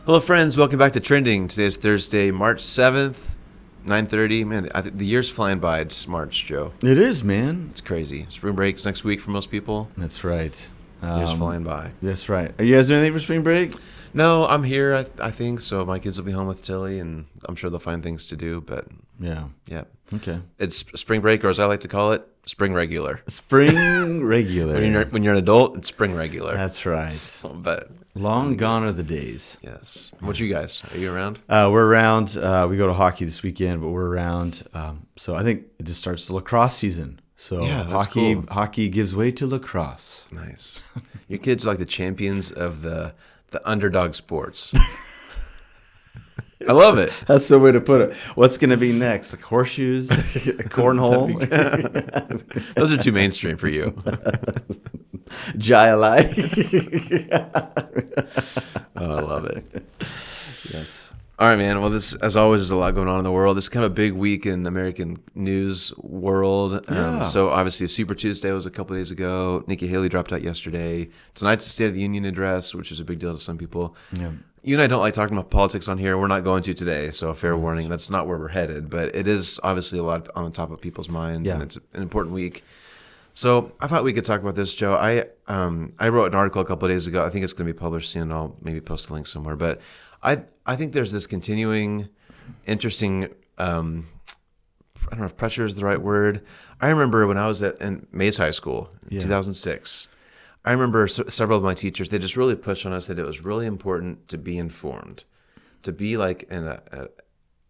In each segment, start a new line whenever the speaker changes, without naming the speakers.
Hello, friends. Welcome back to Trending. Today is Thursday, March 7th, 9:30. Man, the year's flying by. It's March, Joe.
It is, man.
It's crazy. Spring break's next week for most people.
That's right.
Year's flying by.
That's right. Are you guys doing anything for spring break?
No, I'm here, I think. So my kids will be home with Tilly, and I'm sure they'll find things to do. But
Yeah. Okay.
it's spring break, or as I like to call it, spring regular.
Spring regular.
When you're an adult, it's spring regular.
That's right.
So, but
Long gone are the days.
yes. What you guys? Are you around?
We're around. We go to hockey this weekend, but we're around. So I think it just starts the lacrosse season. So
Yeah, that's cool.
hockey gives way to lacrosse.
Nice. Your kids are like the champions of the underdog sports. I love it.
That's the way to put it. What's going to be next? Like horseshoes, cornhole,
Those are too mainstream for you.
Jai-alai.
Oh, I love it.
Yes.
All right, man. Well, this, as always, is a lot going on in the world. This is kind of a big week in American news world.
Yeah.
So obviously, Super Tuesday was a couple days ago. Nikki Haley dropped out yesterday. Tonight's the State of the Union address, which is a big deal to some people.
Yeah.
You and I don't like talking about politics on here. We're not going to today, so a fair warning. That's not where we're headed. But it is obviously a lot on the top of people's minds, and it's an important week. So I thought we could talk about this, Joe. I wrote an article a couple of days ago. I think it's going to be published soon. I'll maybe post a link somewhere. But I think there's this continuing, interesting. I don't know if pressure is the right word. I remember when I was in Mays High School in 2006. I remember several of my teachers. They just really pushed on us that it was really important to be informed, to be like a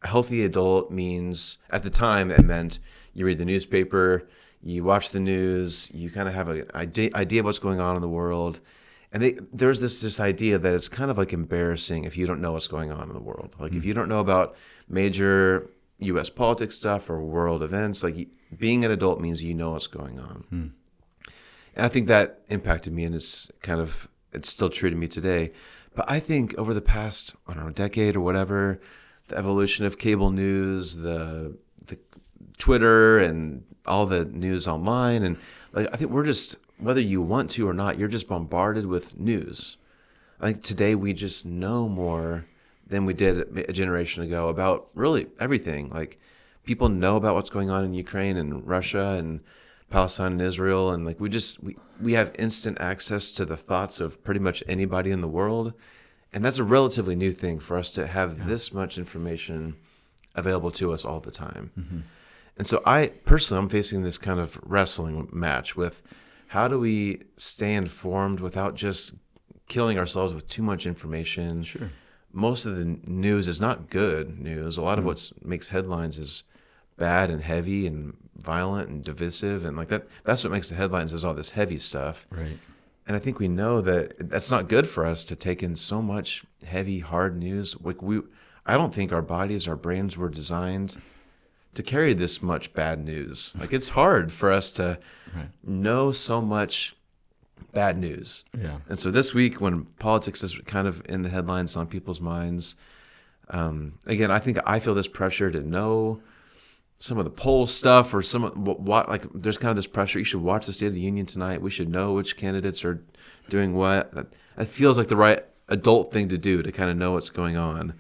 healthy adult means at the time it meant you read the newspaper. You watch the news, you kind of have an idea of what's going on in the world. And there's this idea that it's kind of like embarrassing if you don't know what's going on in the world. Like if you don't know about major U.S. politics stuff or world events, like being an adult means you know what's going on. And I think that impacted me, and it's still true to me today. But I think over the past, decade or whatever, the evolution of cable news, the Twitter and all the news online, and like I think we're just, whether you want to or not, you're just bombarded with news. I think today we just know more than we did a generation ago about really everything. Like people know about what's going on in Ukraine and Russia and Palestine and Israel, and like we have instant access to the thoughts of pretty much anybody in the world, and that's a relatively new thing for us to have this much information available to us all the time. Mm-hmm. And so I'm facing this kind of wrestling match with how do we stay informed without just killing ourselves with too much information.
Sure. Most
of the news is not good news. A lot of what makes headlines is bad and heavy and violent and divisive, and like that's what makes the headlines is all this heavy stuff.
Right.
And I think we know that that's not good for us to take in so much heavy, hard news. Like I don't think our bodies, our brains were designed to carry this much bad news. Like it's hard for us to know so much bad news.
Yeah.
And so this week when politics is kind of in the headlines on people's minds, again, I think I feel this pressure to know some of the poll stuff or some of what, like there's kind of this pressure. You should watch the State of the Union tonight. We should know which candidates are doing what. That feels like the right adult thing to do, to kind of know what's going on.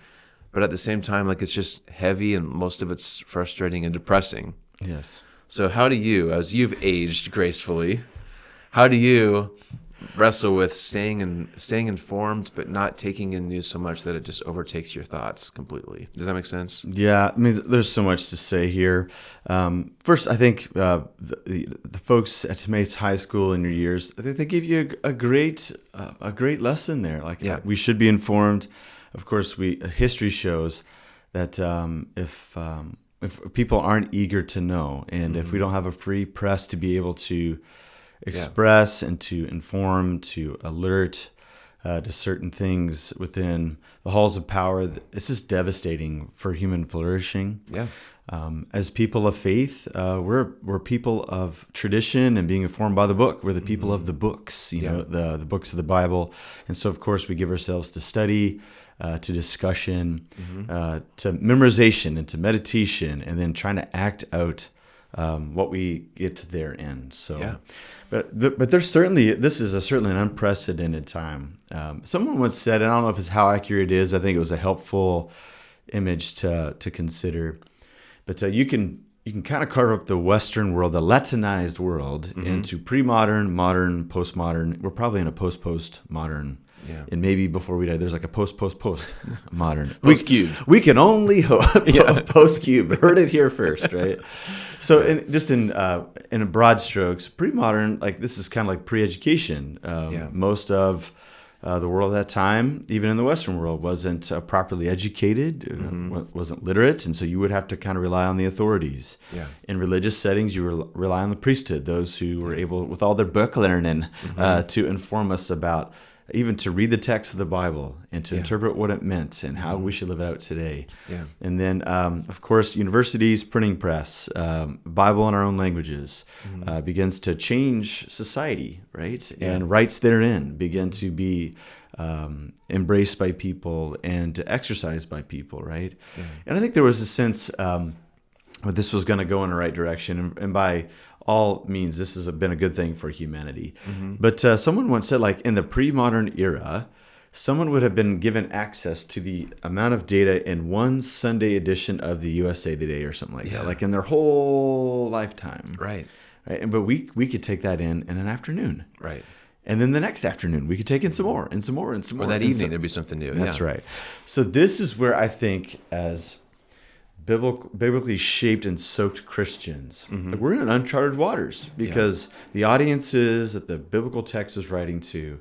But at the same time, like it's just heavy and most of it's frustrating and depressing.
Yes.
So how do you, as you've aged gracefully, how do you wrestle with staying informed but not taking in news so much that it just overtakes your thoughts completely? Does that make sense?
Yeah, I mean, there's so much to say here. First, I think the folks at Mays High School in your years, I think they gave you a great lesson there. Like, we should be informed. Of course, history shows that if people aren't eager to know, and if we don't have a free press to be able to express and to inform, to alert to certain things within the halls of power, this is devastating for human flourishing.
Yeah.
As people of faith, we're people of tradition and being informed by the book. We're the people of the books, you know, the books of the Bible. And so, of course, we give ourselves to study, to discussion, to memorization and to meditation, and then trying to act out what we get to their end. So, but there's certainly certainly an unprecedented time. Someone once said, and I don't know if it's how accurate it is, but I think it was a helpful image to consider. But you can kind of carve up the Western world, the Latinized world, into pre-modern, modern, postmodern. We're probably in a post-modern. Yeah. And maybe before we die, there's like a post-modern.
Post-cube.
We can only hope. Post-cube. Heard it here first, right? So in broad strokes, pre-modern, like this is kind of like pre-education. Most of the world at that time, even in the Western world, wasn't properly educated, wasn't literate, and so you would have to kind of rely on the authorities. Yeah. In religious settings, you rely on the priesthood, those who were able, with all their book learning, to inform us about, even to read the text of the Bible and to interpret what it meant and how we should live it out today. Yeah. And then, of course, universities, printing press, Bible in our own languages begins to change society, right? Yeah. And rights therein begin to be embraced by people and exercised by people, right? Yeah. And I think there was a sense that this was going to go in the right direction. And by all means, this has been a good thing for humanity. But someone once said, like, in the pre-modern era, someone would have been given access to the amount of data in one Sunday edition of the USA Today or something like that, like in their whole lifetime. Right. But we could take that in an afternoon. Right. And then the next afternoon, we could take in some more and some more and some more.
Or that evening, there'd be something new.
That's right. So this is where I think, as biblically shaped and soaked Christians, like, we're in uncharted waters, because the audiences that the biblical text is writing to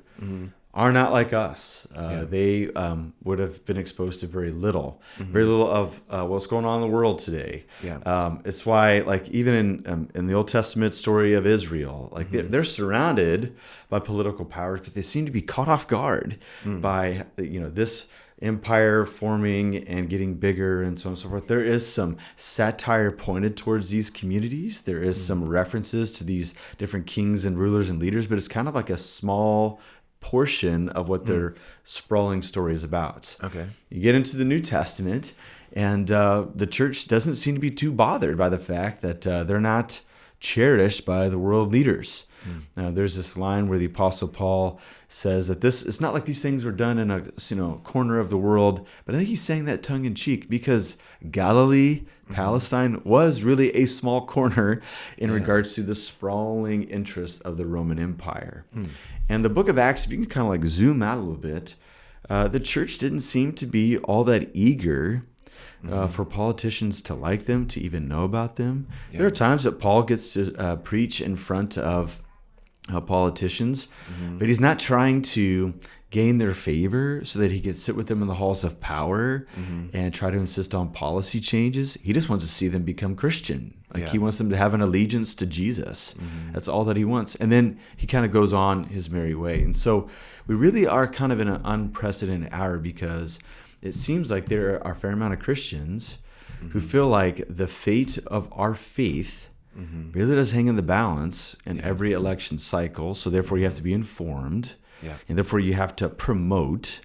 are not like us. They would have been exposed to very little of what's going on in the world today. It's why, like, even in the Old Testament story of Israel, like they're surrounded by political powers, but they seem to be caught off guard by this empire forming and getting bigger and so on and so forth. There is some satire pointed towards these communities. There is some references to these different kings and rulers and leaders, but it's kind of like a small portion of what their sprawling story is about. Okay. You get into the New Testament, and the church doesn't seem to be too bothered by the fact that they're not cherished by the world leaders. There's this line where the Apostle Paul says that it's not like these things were done in a corner of the world, but I think he's saying that tongue in cheek, because Galilee, Palestine, was really a small corner in regards to the sprawling interest of the Roman Empire. And the book of Acts, if you can kind of like zoom out a little bit, the church didn't seem to be all that eager for politicians to like them, to even know about them. There are times that Paul gets to preach in front of politicians, but he's not trying to gain their favor so that he can sit with them in the halls of power and try to insist on policy changes. He just wants to see them become Christian. He wants them to have an allegiance to Jesus. That's all that he wants. And then he kind of goes on his merry way. And so we really are kind of in an unprecedented hour, because it seems like there are a fair amount of Christians who feel like the fate of our faith really does hang in the balance in every election cycle. So therefore you have to be informed, and therefore you have to promote.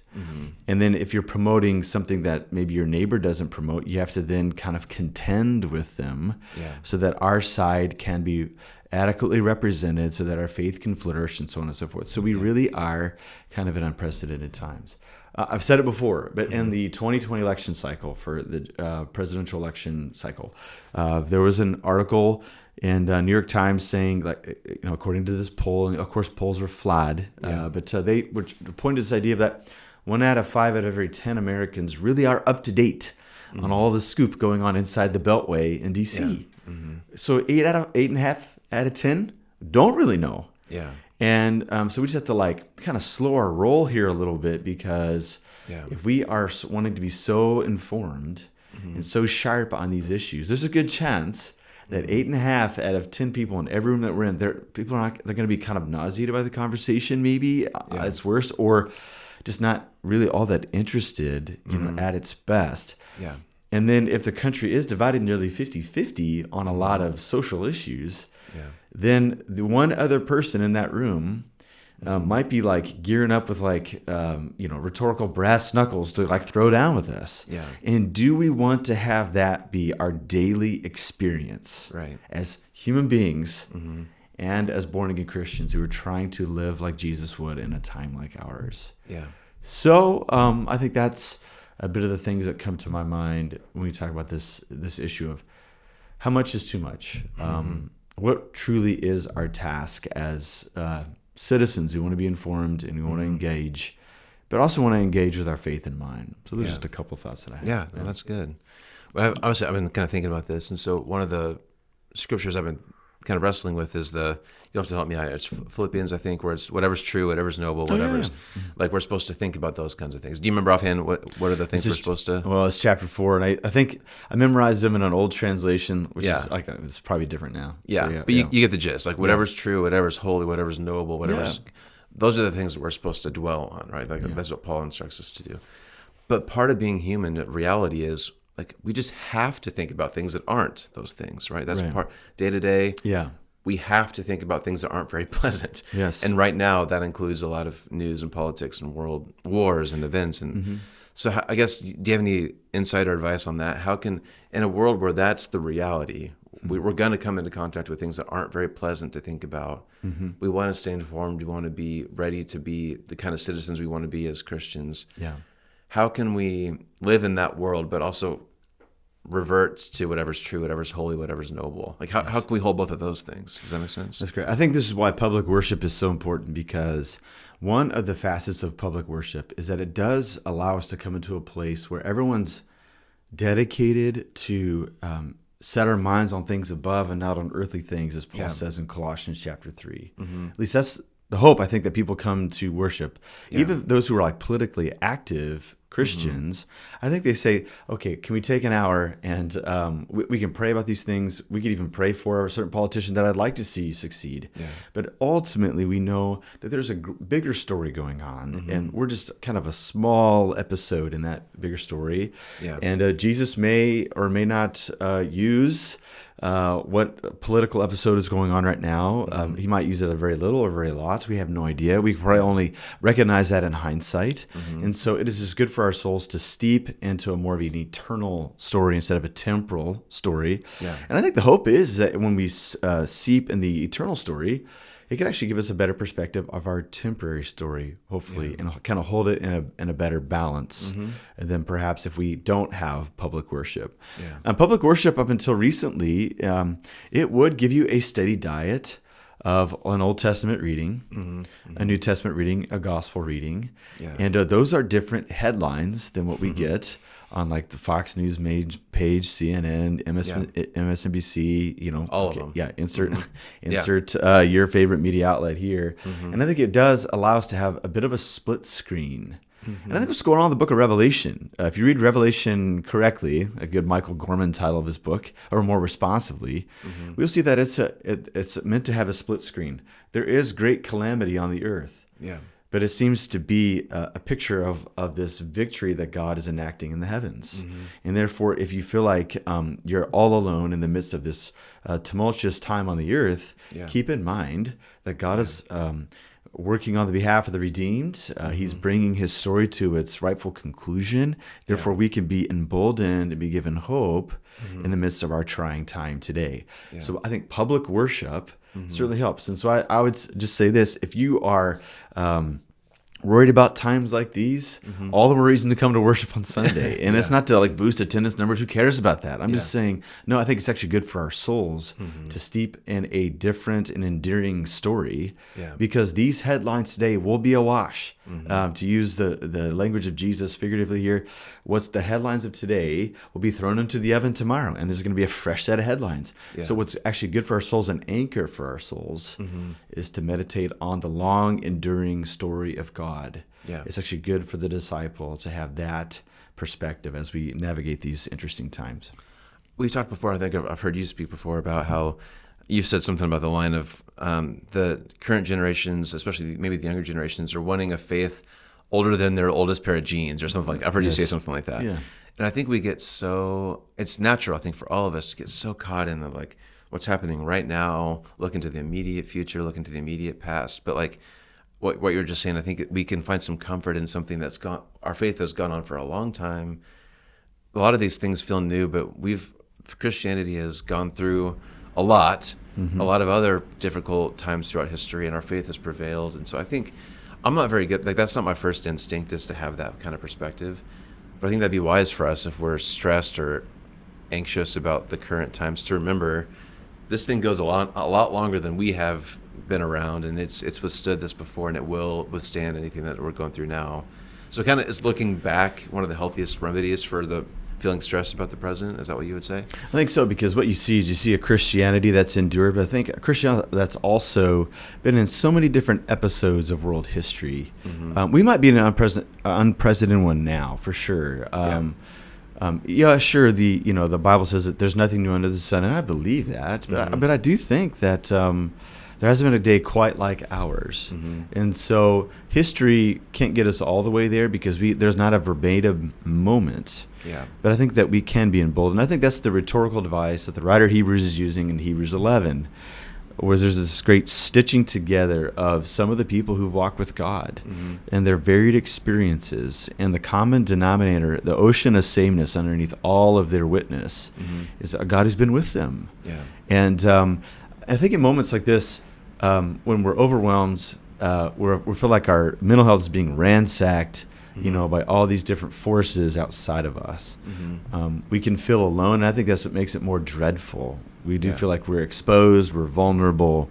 And then if you're promoting something that maybe your neighbor doesn't promote, you have to then kind of contend with them so that our side can be adequately represented, so that our faith can flourish, and so on and so forth. So we really are kind of in unprecedented times. I've said it before, but in the 2020 election cycle, for the presidential election cycle, there was an article in New York Times saying, like, according to this poll, and of course polls are flawed, but they were pointing to this idea that 1 out of 5 out of every 10 Americans really are up to date on all the scoop going on inside the Beltway in D.C. So 8.5 out of 10 don't really know. And so we just have to like kind of slow our roll here a little bit, because if we are wanting to be so informed and so sharp on these issues, there's a good chance that 8.5 out of 10 people in every room that we're in, they're going to be kind of nauseated by the conversation, maybe at its worst, or just not really all that interested, at its best. And then if the country is divided nearly 50-50 on a lot of social issues, then the one other person in that room might be like gearing up with like, rhetorical brass knuckles to like throw down with us.
Yeah.
And do we want to have that be our daily experience as human beings and as born-again Christians who are trying to live like Jesus would in a time like ours?
Yeah.
So I think that's a bit of the things that come to my mind when we talk about this issue of how much is too much. What truly is our task as citizens who want to be informed and who want to engage, but also want to engage with our faith in mind. So there's just a couple of thoughts that I have.
Yeah, no, that's good. Well, obviously, I've been kind of thinking about this, and so one of the scriptures I've been kind of wrestling with is you'll have to help me out. It's Philippians, I think, where it's whatever's true, whatever's noble, whatever's like we're supposed to think about those kinds of things. Do you remember offhand what are the things we're supposed to?
Well, it's chapter 4, and I think I memorized them in an old translation, which is like it's probably different now.
Yeah, so, but you get the gist. Like whatever's true, whatever's holy, whatever's noble, whatever's those are the things that we're supposed to dwell on, right? Like that's what Paul instructs us to do. But part of being human, reality is like we just have to think about things that aren't those things, right? That's part day to day.
Yeah.
We have to think about things that aren't very pleasant.
Yes.
And right now, that includes a lot of news and politics and world wars and events. And so I guess, do you have any insight or advice on that? How can, in a world where that's the reality, we're going to come into contact with things that aren't very pleasant to think about. We want to stay informed. We want to be ready to be the kind of citizens we want to be as Christians.
Yeah.
How can we live in that world, but also reverts to whatever's true, whatever's holy, whatever's noble? Like how can we hold both of those things? Does that make sense?
That's great. I think this is why public worship is so important, because one of the facets of public worship is that it does allow us to come into a place where everyone's dedicated to set our minds on things above and not on earthly things, as Paul says in Colossians chapter 3. At least that's the hope, I think, that people come to worship. Even those who are like politically active Christians, I think they say, okay, can we take an hour and we can pray about these things. We could even pray for a certain politician that I'd like to see succeed. Yeah. But ultimately, we know that there's a bigger story going on, and we're just kind of a small episode in that bigger story. Yeah. And Jesus may or may not use what political episode is going on right now. He might use it a very little or very lot. We have no idea. We probably only recognize that in hindsight. And so it is just good for our souls to steep into a more of an eternal story instead of a temporal story. Yeah. And I think the hope is that when we seep in the eternal story, it can actually give us a better perspective of our temporary story, hopefully, and kind of hold it in a better balance than perhaps if we don't have public worship. Yeah. Public worship, up until recently, it would give you a steady diet of an Old Testament reading, a New Testament reading, a gospel reading. Yeah. And those are different headlines than what we get on like the Fox News page, CNN, MSNBC,
all of them.
Yeah, insert your favorite media outlet here. And I think it does allow us to have a bit of a split screen. And I think what's going on in the book of Revelation, if you read Revelation correctly, a good Michael Gorman title of his book, or more responsively, we'll see that it's meant to have a split screen. There is great calamity on the earth. Yeah. But it seems to be a picture of this victory that God is enacting in the heavens. And therefore, if you feel like you're all alone in the midst of this tumultuous time on the earth, keep in mind that God is working on the behalf of the redeemed. He's bringing his story to its rightful conclusion. Therefore, we can be emboldened and be given hope in the midst of our trying time today. Yeah. So I think public worship certainly helps. And so I would just say this: if you are worried about times like these, all the more reason to come to worship on Sunday. And it's not to like boost attendance numbers. Who cares about that? I'm just saying, no, I think it's actually good for our souls to steep in a different and endearing story, because these headlines today will be awash. To use the language of Jesus figuratively here, what's the headlines of today will be thrown into the oven tomorrow, and there's going to be a fresh set of headlines. Yeah. So what's actually good for our souls, an anchor for our souls, is to meditate on the long, enduring story of God. Yeah. It's actually good for the disciple to have that perspective as we navigate these interesting times.
We've talked before, I think I've heard you speak before about how you've said something about the line of the current generations, especially maybe the younger generations, are wanting a faith older than their oldest pair of jeans or something like that. I've heard you say something like that. Yeah. And I think we get it's natural, I think, for all of us to get so caught in the like what's happening right now, look into the immediate future, look into the immediate past. But like, what you're just saying. I think we can find some comfort in something our faith has gone on for a long time. A lot of these things feel new, but Christianity has gone through a lot of other difficult times throughout history, and our faith has prevailed. And so I think I'm not very good. Like, that's not my first instinct, is to have that kind of perspective. But I think that'd be wise for us if we're stressed or anxious about the current times, to remember this thing goes a lot longer than we have been around, and it's withstood this before, and it will withstand anything that we're going through now. So kind of is looking back one of the healthiest remedies for the feeling stressed about the present? Is that what you would say?
I think so, because what you see a Christianity that's endured, but I think a Christianity that's also been in so many different episodes of world history. We might be in an unprecedented one now, for sure. Sure. The Bible says that there's nothing new under the sun, and I believe that. But I do think that there hasn't been a day quite like ours, and so history can't get us all the way there, because there's not a verbatim moment.
Yeah.
But I think that we can be emboldened. I think that's the rhetorical device that the writer of Hebrews is using in Hebrews 11, where there's this great stitching together of some of the people who've walked with God and their varied experiences, and the common denominator, the ocean of sameness underneath all of their witness, is a God who's been with them.
Yeah.
And I think in moments like this, when we're overwhelmed, we feel like our mental health is being ransacked, by all these different forces outside of us. We can feel alone, and I think that's what makes it more dreadful. We do feel like we're exposed, we're vulnerable.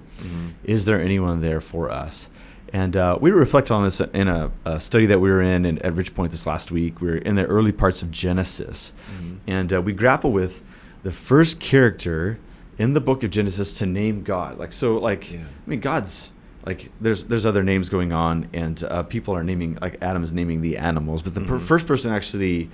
Is there anyone there for us? And we reflected on this in a study that we were in at Ridgepoint this last week. We were in the early parts of Genesis, and we grapple with the first character in the book of Genesis to name God. God's... there's other names going on, and people are naming, like Adam's naming the animals, but the first person actually,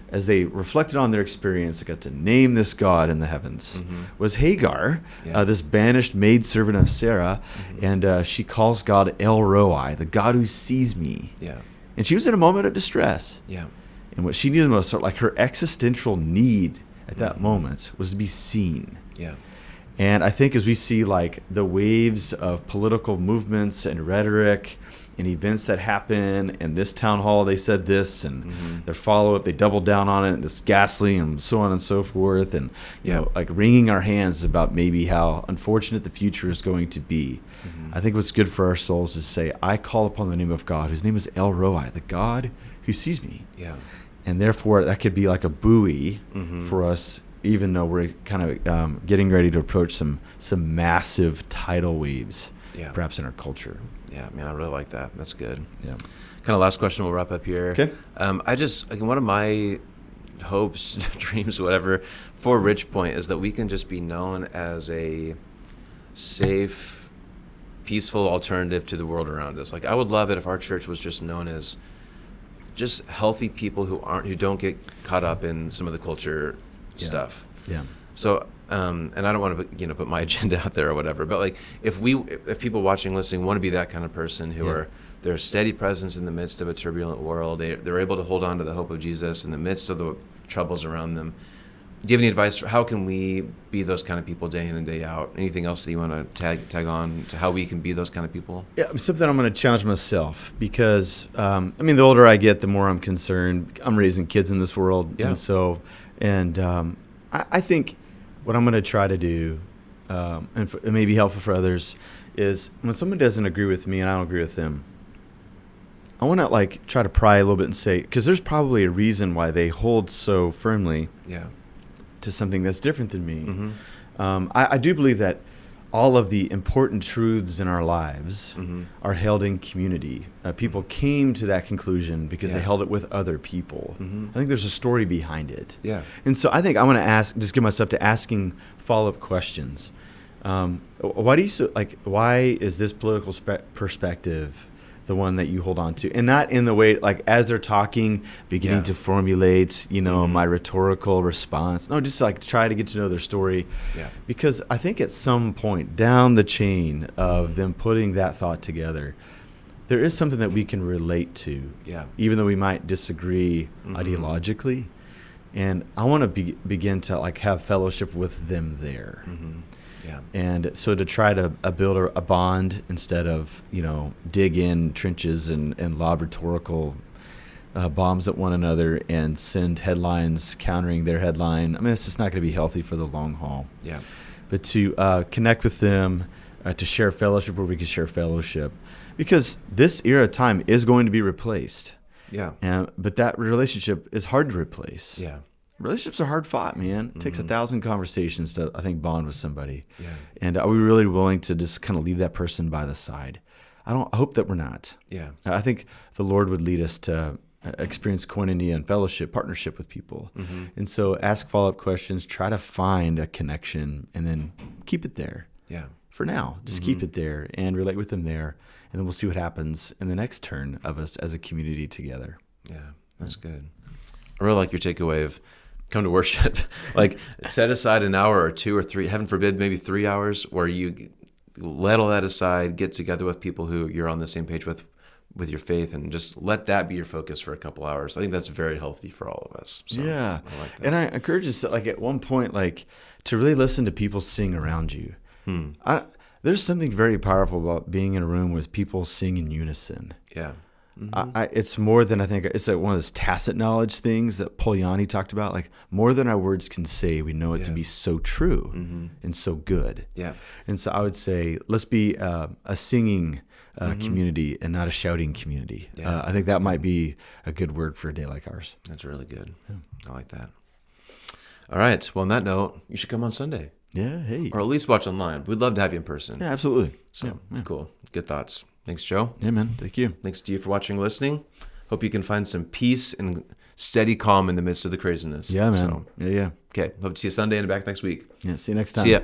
as they reflected on their experience, got to name this God in the heavens, was Hagar, this banished maidservant of Sarah, and she calls God El Roi, the God who sees me. Yeah. And she was in a moment of distress. Yeah. And what she needed most, her existential need at that moment, was to be seen. Yeah. And I think as we see the waves of political movements and rhetoric and events that happen, and this town hall, they said this, and their follow-up, they doubled down on it, and this ghastly, and so on and so forth, and wringing our hands about maybe how unfortunate the future is going to be. I think what's good for our souls is to say, I call upon the name of God, whose name is El Roi, the God who sees me. Yeah. And therefore, that could be like a buoy for us, even though we're kind of getting ready to approach some massive tidal waves, perhaps in our culture.
Yeah, man, I really like that. That's good.
Yeah.
Kind of last question, we'll wrap up here.
Okay.
One of my hopes, dreams, whatever, for Ridgepoint is that we can just be known as a safe, peaceful alternative to the world around us. I would love it if our church was just known as just healthy people who don't get caught up in some of the culture stuff. Yeah. So, and I don't want to put my agenda out there or whatever, but if people watching, listening want to be that kind of person they're a steady presence in the midst of a turbulent world. They're able to hold on to the hope of Jesus in the midst of the troubles around them. Do you have any advice for how can we be those kind of people day in and day out? Anything else that you want to tag on to how we can be those kind of people?
Yeah, something I'm going to challenge myself, because the older I get, the more I'm concerned. I'm raising kids in this world, and so. And I think what I'm going to try to do, and it may be helpful for others, is when someone doesn't agree with me and I don't agree with them, I want to try to pry a little bit and say, because there's probably a reason why they hold so firmly to something that's different than me. I do believe that all of the important truths in our lives are held in community. People came to that conclusion because they held it with other people. I think there's a story behind it. Yeah. And so I think I want to just give myself to asking follow-up questions. Why is this political perspective the one that you hold on to, and not in the way as they're talking, beginning to formulate, my rhetorical response. No, just try to get to know their story. Yeah. Because I think at some point down the chain of them putting that thought together, there is something that we can relate to. Yeah. Even though we might disagree ideologically, and I want to begin to have fellowship with them there.
Yeah.
And so to try to build a bond instead of, dig in trenches and lob rhetorical bombs at one another and send headlines countering their headline. I mean, it's just not going to be healthy for the long haul.
Yeah.
But to connect with them, to share fellowship where we can share fellowship, because this era of time is going to be replaced.
Yeah.
But that relationship is hard to replace.
Yeah.
Relationships are hard fought, man. It takes 1,000 conversations to, I think, bond with somebody.
Yeah.
And are we really willing to just kind of leave that person by the side? I hope that we're not.
Yeah.
I think the Lord would lead us to experience koinonia and fellowship, partnership with people.
Mm-hmm.
And so ask follow-up questions, try to find a connection, and then keep it there.
Yeah.
For now, just keep it there and relate with them there. And then we'll see what happens in the next turn of us as a community together.
Yeah, that's good. I really like your takeaway of come to worship. Like set aside an hour or 2 or 3, heaven forbid, maybe 3 hours where you let all that aside, get together with people who you're on the same page with your faith, and just let that be your focus for a couple hours. I think that's very healthy for all of us. So,
yeah.
I like that.
And I encourage us, like at one point, like to really listen to people sing around you. There's something very powerful about being in a room with people sing in unison.
Yeah.
It's more than, I think, it's like one of those tacit knowledge things that Polanyi talked about. Like more than our words can say, we know it to be so true and so good.
Yeah.
And so I would say, let's be a singing community and not a shouting community.
Yeah,
I think that might be a good word for a day like ours.
That's really good. Yeah. I like that. All right. Well, on that note, you should come on Sunday.
Yeah, hey.
Or at least watch online. We'd love to have you in person.
Yeah, absolutely.
So, cool. Good thoughts. Thanks, Joe.
Yeah, man. Thank you.
Thanks to you for watching and listening. Hope you can find some peace and steady calm in the midst of the craziness.
Yeah, man.
So,
yeah.
okay. Hope to see you Sunday and back next week.
Yeah, see you next time.
See ya.